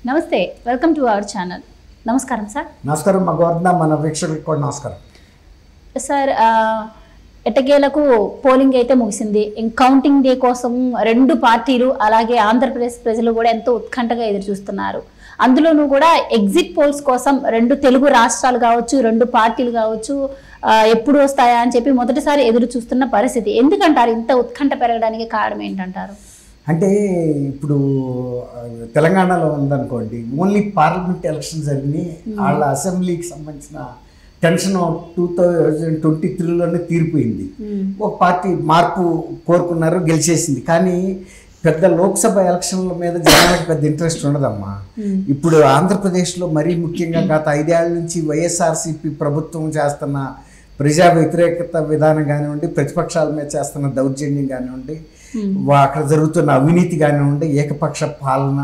నమస్తే, welcome to our channel. నమస్కారం sir. నమస్కారం మగవర్ధన, మన వీక్షకులకు కూడా నమస్కారం సార్. ఎట్టకేలకు పోలింగ్ అయితే ముగిసింది. కౌంటింగ్ డే కోసం రెండు పార్టీలు అలాగే ఆంధ్రప్రదేశ్ ప్రజలు కూడా ఎంతో ఉత్కంఠగా ఎదురు చూస్తున్నారు. అందులోనూ కూడా ఎగ్జిట్ పోల్స్ కోసం రెండు తెలుగు రాష్ట్రాలు కావచ్చు, రెండు పార్టీలు కావచ్చు ఎప్పుడు వస్తాయా అని చెప్పి మొదటిసారి ఎదురు చూస్తున్న పరిస్థితి. ఎందుకంటారు ఇంత ఉత్కంఠ పెరగడానికి కారణం ఏంటంటారు? అంటే ఇప్పుడు తెలంగాణలో ఉందనుకోండి, ఓన్లీ పార్లమెంట్ ఎలక్షన్ జరిగినాయి. వాళ్ళ అసెంబ్లీకి సంబంధించిన టెన్షన్ 2023లోనే తీరిపోయింది. ఒక పార్టీ మార్పు కోరుకున్నారు, గెలిచేసింది. కానీ పెద్ద లోక్సభ ఎలక్షన్ల మీద జనాలకు పెద్ద ఇంట్రెస్ట్ ఉండదమ్మా. ఇప్పుడు ఆంధ్రప్రదేశ్లో మరీ ముఖ్యంగా గత 5 ఏళ్ల నుంచి వైఎస్ఆర్సీపీ ప్రభుత్వం చేస్తున్న ప్రజా వ్యతిరేకత విధానం కానివ్వండి, ప్రతిపక్షాల మీద చేస్తున్న దౌర్జన్యం కానివ్వండి, అక్కడ జరుగుతున్న అవినీతి కానివ్వండి, ఏకపక్ష పాలన,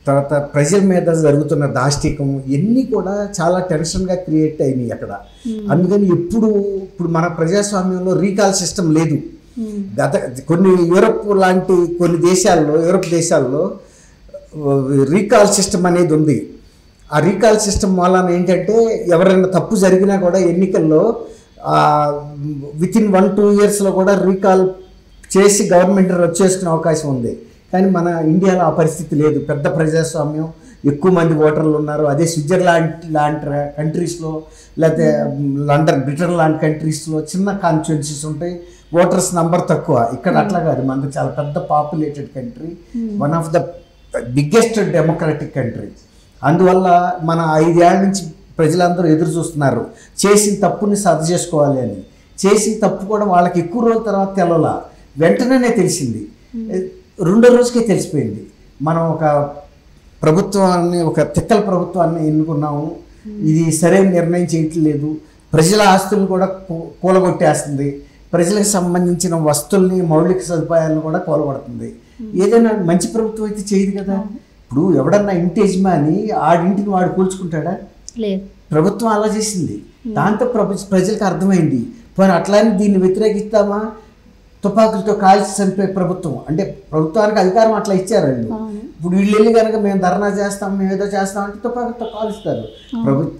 తర్వాత ప్రజల మీద జరుగుతున్న దాష్టికం, ఇవన్నీ కూడా చాలా టెన్షన్గా క్రియేట్ అయినాయి అక్కడ. అందుకని ఇప్పుడు మన ప్రజాస్వామ్యంలో రీకాల్ సిస్టమ్ లేదు. గత కొన్ని యూరప్ దేశాల్లో రీకాల్ సిస్టమ్ అనేది ఉంది. ఆ రీకాల్ సిస్టమ్ వలన ఏంటంటే ఎవరైనా తప్పు జరిగినా కూడా ఎన్నికల్లో వితిన్ 1-2 ఇయర్స్లో కూడా రీకాల్ చేసి గవర్నమెంట్ వచ్చేసుకునే అవకాశం ఉంది. కానీ మన ఇండియాలో ఆ పరిస్థితి లేదు. పెద్ద ప్రజాస్వామ్యం, ఎక్కువ మంది ఓటర్లు ఉన్నారు. అదే స్విట్జర్లాండ్ లాంటి కంట్రీస్లో, లేకపోతే లండన్, బ్రిటన్ లాంటి కంట్రీస్లో చిన్న కాన్స్టిట్యున్సీస్ ఉంటాయి, ఓటర్స్ నంబర్ తక్కువ. ఇక్కడ అట్లా కాదు, మనది చాలా పెద్ద populated country, one of the biggest democratic country. అందువల్ల మన 5 ఏళ్ల నుంచి ప్రజలందరూ ఎదురు చూస్తున్నారు చేసిన తప్పుని సరి చేసుకోవాలి అని. చేసిన తప్పు కూడా వాళ్ళకి ఎక్కువ రోజుల తర్వాత తెలవలా, వెంటనే తెలిసింది. 2వ రోజుకే తెలిసిపోయింది. మనం ఒక ప్రభుత్వాన్ని, ఒక తిక్కల ప్రభుత్వాన్ని ఎన్నుకున్నాము, ఇది సరైన నిర్ణయం చేయట్లేదు, ప్రజల ఆస్తులను కూడా కూలగొట్టేస్తుంది, ప్రజలకు సంబంధించిన వస్తువుల్ని, మౌలిక సదుపాయాలను కూడా కూలగొడుతుంది. ఏదైనా మంచి ప్రభుత్వం అయితే చేయదు కదా. ఇప్పుడు ఎవడన్నా ఇంటి యజమాని ఆడింటిని వాడు కూల్చుకుంటాడా? లేదు. ప్రభుత్వం అలా చేసింది. దాంతో ప్రజలకు అర్థమైంది. పోనీ అట్లానే దీన్ని వ్యతిరేకిస్తామా? తుపాకులతో కాల్చి చంపే ప్రభుత్వం. అంటే ప్రభుత్వానికి అధికారం అట్లా ఇచ్చారు వీళ్ళు. ఇప్పుడు వీళ్ళు వెళ్ళి కనుక మేము ధర్నా చేస్తాం, మేము ఏదో చేస్తామంటే తుపాకులతో కాలుస్తారు.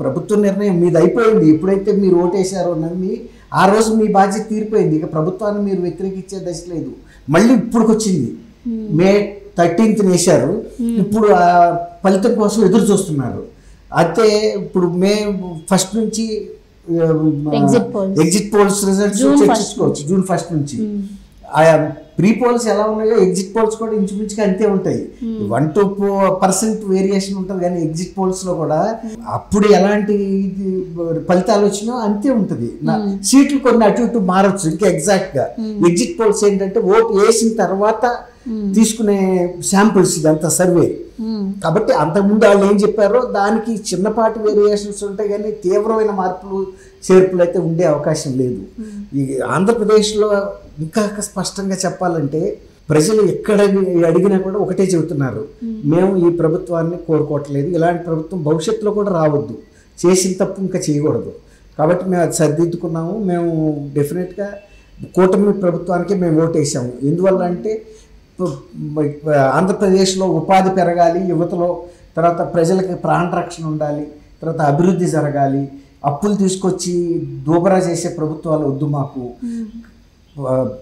ప్రభుత్వ నిర్ణయం మీది అయిపోయింది. ఎప్పుడైతే మీరు ఓటేశారో నమ్మి ఆ రోజు మీ బాధ్యత తీరిపోయింది. ఇక ప్రభుత్వాన్ని మీరు వ్యతిరేకించే దశ లేదు. మళ్ళీ ఇప్పుడుకి వచ్చింది. మే 13th వేశారు. ఇప్పుడు ఆ ఫలితం కోసం ఎదురు చూస్తున్నారు. అయితే ఇప్పుడు మే 1st నుంచి ఎగ్జిట్ పోల్స్ రిజల్ట్స్ చర్చించుకోవచ్చు. జూన్ 1st నుంచి ఆయా ప్రీ పోల్స్ ఎలా ఉన్నాయో ఎగ్జిట్ పోల్స్ కూడా ఇంచుమించుగా అంతే ఉంటాయి. 1-2% వేరియేషన్ ఉంటుంది. కానీ ఎగ్జిట్ పోల్స్లో కూడా అప్పుడు ఎలాంటి ఫలితాలు వచ్చినా అంతే ఉంటుంది. సీట్లు కొన్ని అటు ఇటు మారచ్చు ఇంకా ఎగ్జాక్ట్గా. ఎగ్జిట్ పోల్స్ ఏంటంటే ఓటు వేసిన తర్వాత తీసుకునే శాంపుల్స్, ఇదంతా సర్వే. కాబట్టి అంతకుముందు వాళ్ళు ఏం చెప్పారో దానికి చిన్నపాటి వేరియేషన్స్ ఉంటాయి, కానీ తీవ్రమైన మార్పులు చేర్పులు అయితే ఉండే అవకాశం లేదు. ఈ ఆంధ్రప్రదేశ్లో ఇంకా స్పష్టంగా చెప్పాలంటే ప్రజలు ఎక్కడ అడిగినా కూడా ఒకటే చెబుతున్నారు, మేము ఈ ప్రభుత్వాన్ని కోరుకోవట్లేదు, ఇలాంటి ప్రభుత్వం భవిష్యత్తులో కూడా రావద్దు, చేసిన తప్పు ఇంకా చేయకూడదు. కాబట్టి మేము అది సరిదిద్దుకున్నాము. మేము డెఫినెట్గా కూటమి ప్రభుత్వానికి మేము ఓటేసాము. ఎందువల్ల అంటే ఆంధ్రప్రదేశ్లో ఉపాధి పెరగాలి, యువతలో, తర్వాత ప్రజలకి ప్రాణరక్షణ ఉండాలి, తర్వాత అభివృద్ధి జరగాలి. అప్పులు తీసుకొచ్చి దూబరా చేసే ప్రభుత్వాలు వద్దు మాకు.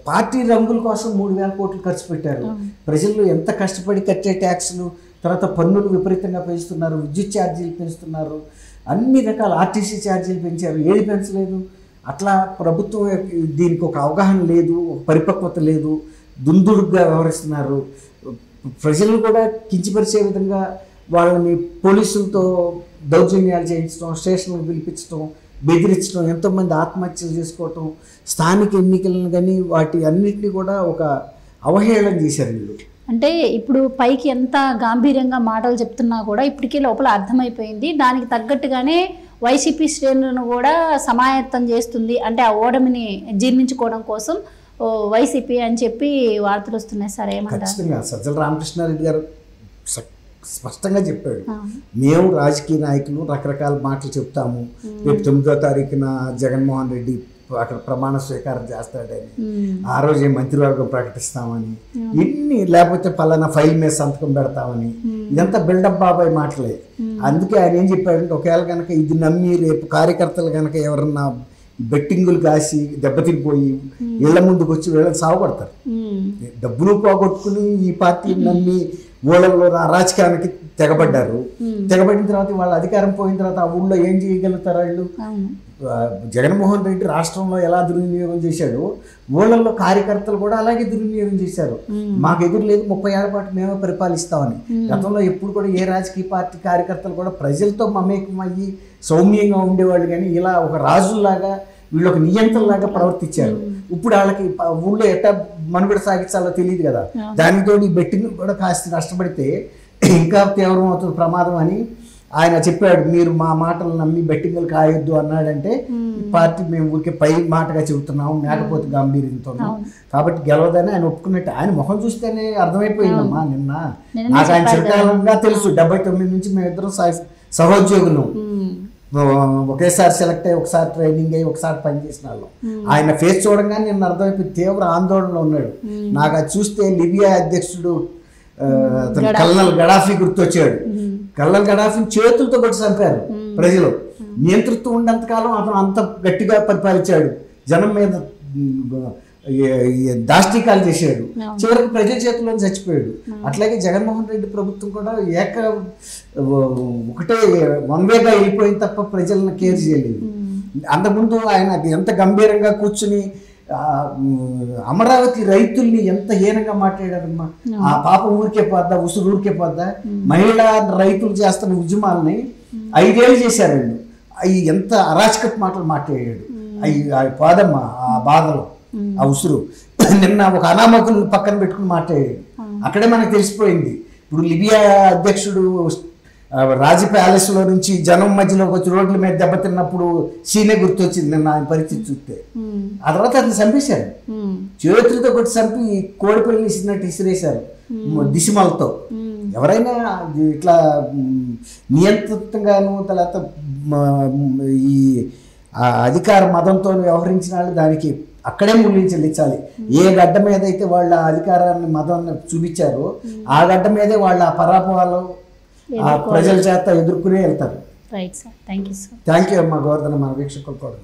పార్టీ రంగుల కోసం 3,000 కోట్లు ఖర్చు పెట్టారు. ప్రజలు ఎంత కష్టపడి కట్టే ట్యాక్సులు, తర్వాత పన్నులు విపరీతంగా పెంచుతున్నారు, విద్యుత్ ఛార్జీలు పెంచుతున్నారు, అన్ని రకాల ఆర్టీసీ ఛార్జీలు పెంచారు. ఏది పెంచలేదు. అట్లా ప్రభుత్వం దీనికి ఒక అవగాహన లేదు, ఒక పరిపక్వత లేదు, దుందుడుగ్గా వ్యవహరిస్తున్నారు. ప్రజలను కూడా కించపరిచే విధంగా వాళ్ళని పోలీసులతో దౌర్జన్యాలు చేయించడం, స్టేషన్లకు పిలిపించడం, బెదిరించడం, ఎంతోమంది ఆత్మహత్యలు చేసుకోవటం, స్థానిక ఎన్నికలను కానీ వాటి అన్నింటినీ కూడా ఒక అవహేళన చేశారు వీళ్ళు. అంటే ఇప్పుడు పైకి ఎంత గాంభీర్యంగా మాటలు చెప్తున్నా కూడా ఇప్పటికే లోపల అర్థమైపోయింది. దానికి తగ్గట్టుగానే వైసీపీ శ్రేణులను కూడా సమాయత్తం చేస్తుంది. అంటే ఆ ఓటమిని జీర్ణించుకోవడం కోసం వైసీపీ అని చెప్పి వార్తలు వస్తున్నాయి సార్. ఏమంటారు? ఖచ్చితంగా సజ్జల రామకృష్ణారెడ్డి గారు స్పష్టంగా చెప్పాడు, మేము రాజకీయ నాయకులు రకరకాల మాటలు చెప్తాము, రేపు 9వ తారీఖున జగన్మోహన్ రెడ్డి అక్కడ ప్రమాణ స్వీకారం చేస్తాడని, ఆ రోజే మంత్రివర్గం ప్రకటిస్తామని, ఇన్ని లేకపోతే పలానా ఫైల్ మీద సంతకం పెడతామని, ఇదంతా బిల్డప్ బాబాయ్ మాటలే. అందుకే ఆయన ఏం చెప్పాడంటే, ఒకవేళ కనుక ఇది నమ్మి రేపు కార్యకర్తలు కనుక ఎవరన్నా బెట్టింగులు కాసి దెబ్బతిరిపోయి ఇళ్ల ముందుకు వచ్చి వీళ్ళని సాగుపడతారు. డబ్బులు పోగొట్టుకుని ఈ పార్టీని నమ్మి ఊళ్ళల్లో రాజకీయానికి తెగబడ్డారు. తెగబడిన తర్వాత వాళ్ళ అధికారం పోయిన తర్వాత ఆ ఊళ్ళో ఏం చేయగలుగుతారు వాళ్ళు? జగన్మోహన్ రెడ్డి రాష్ట్రంలో ఎలా దుర్వినియోగం చేశాడు, ఊళ్ళల్లో కార్యకర్తలు కూడా అలాగే దుర్వినియోగం చేశారు. మాకు ఎదురు లేదు, 30 ఏళ్ల పాటు మేమే పరిపాలిస్తామని. గతంలో ఎప్పుడు కూడా ఏ రాజకీయ పార్టీ కార్యకర్తలు కూడా ప్రజలతో మమేకం అయ్యి సౌమ్యంగా ఉండేవాళ్ళు, కానీ ఇలా ఒక రాజుల్లాగా వీళ్ళు ఒక నియంత్రణలాగా ప్రవర్తించారు. ఇప్పుడు వాళ్ళకి ఊళ్ళో ఎట్టా మనుగడ సాగించాలో తెలియదు కదా. దానితో ఈ బెట్టింగ్ కూడా కాస్త నష్టపడితే ఇంకా తీవ్రం అవుతుంది ప్రమాదం అని ఆయన చెప్పాడు. మీరు మా మాటలు నమ్మి బెట్టింగ్లు కాయొద్దు అన్నాడంటే ఈ పార్టీ మేము ఊరికే పై మాటగా చెబుతున్నాము, మేకపోతే గంభీర్యంతో, కాబట్టి గెలవదని ఆయన ఒప్పుకున్నట్టు. ఆయన ముఖం చూస్తేనే అర్థమైపోయిందమ్మా. నిన్న నాకు ఆయన చిరకాలంగా తెలుసు, 79 నుంచి మేమిద్దరం సహోద్యోగులు, ఒకేసారి సెలెక్ట్ అయ్యి ఒకసారి ట్రైనింగ్ అయ్యి ఒకసారి పనిచేసిన వాళ్ళం. ఆయన ఫేస్ చూడంగానే నిన్న అర్థమైపోయి తీవ్ర ఆందోళనలో ఉన్నాడు. నాకు అది చూస్తే లిబియా అధ్యక్షుడు కల్నల్ గడాఫీ గుర్తొచ్చాడు. కల్నల్ గడాఫీని చేతులతో కొట్టి చంపారు ప్రజలు. నియంతృత్వం ఉన్నంతకాలం అతను అంత గట్టిగా పరిపాలించాడు, జనం మీద దాష్టికాలు చేశాడు, చివరికి ప్రజల చేతుల్లో చచ్చిపోయాడు. అట్లాగే జగన్మోహన్ రెడ్డి ప్రభుత్వం కూడా ఒకటే వన్ వేగా వెళ్ళిపోయింది తప్ప ప్రజలను కేర్ చేయలేదు. అంతకుముందు ఆయన ఎంత గంభీరంగా కూర్చుని అమరావతి రైతుల్ని ఎంత హీనంగా మాట్లాడారమ్మా. ఆ పాప ఊరికే పోద్దా, ఉసురు ఊరికే పోద్దా, మహిళా రైతులు చేస్తున్న ఉద్యమాలని 5 ఏళ్ళు చేశారు వీళ్ళు. అవి ఎంత అరాచకపు మాటలు మాట్లాడాడు. అవి పోదమ్మా ఆ బాధలు, ఆ ఉసురు. నిన్న ఒక అనామకులను పక్కన పెట్టుకుని మాట్లాడాడు. అక్కడే మనకు తెలిసిపోయింది. ఇప్పుడు లిబియా అధ్యక్షుడు రాజ ప్యాలెస్లో నుంచి జనం మధ్యలోకి వచ్చి రోడ్ల మీద దెబ్బతిన్నప్పుడు సీనే గుర్తొచ్చింది నిన్న ఆయన పరిస్థితి చూస్తే. ఆ తర్వాత అతను చంపేశారు, చేతులతో కొట్టి చంపి కోడిపిల్లని ఇసినట్టు ఇసిరేశారు దిశమలతో. ఎవరైనా ఇట్లా నియంత్రితంగాను తర్వాత ఈ అధికార మదంతో వ్యవహరించిన వాళ్ళు దానికి అక్కడే మూల్యం చెల్లించాలి. ఏ గడ్డ మీద అయితే వాళ్ళ అధికారాన్ని మతాన్ని చూపించారో ఆ గడ్డ మీదే వాళ్ళ పరాభవాలు ఆ ప్రజల చేత ఎదుర్కొనే వెళ్తారు. Right sir, thank you sir. Thank you అమ్మా గోవర్ధన, మన వీక్షకులు కూడా.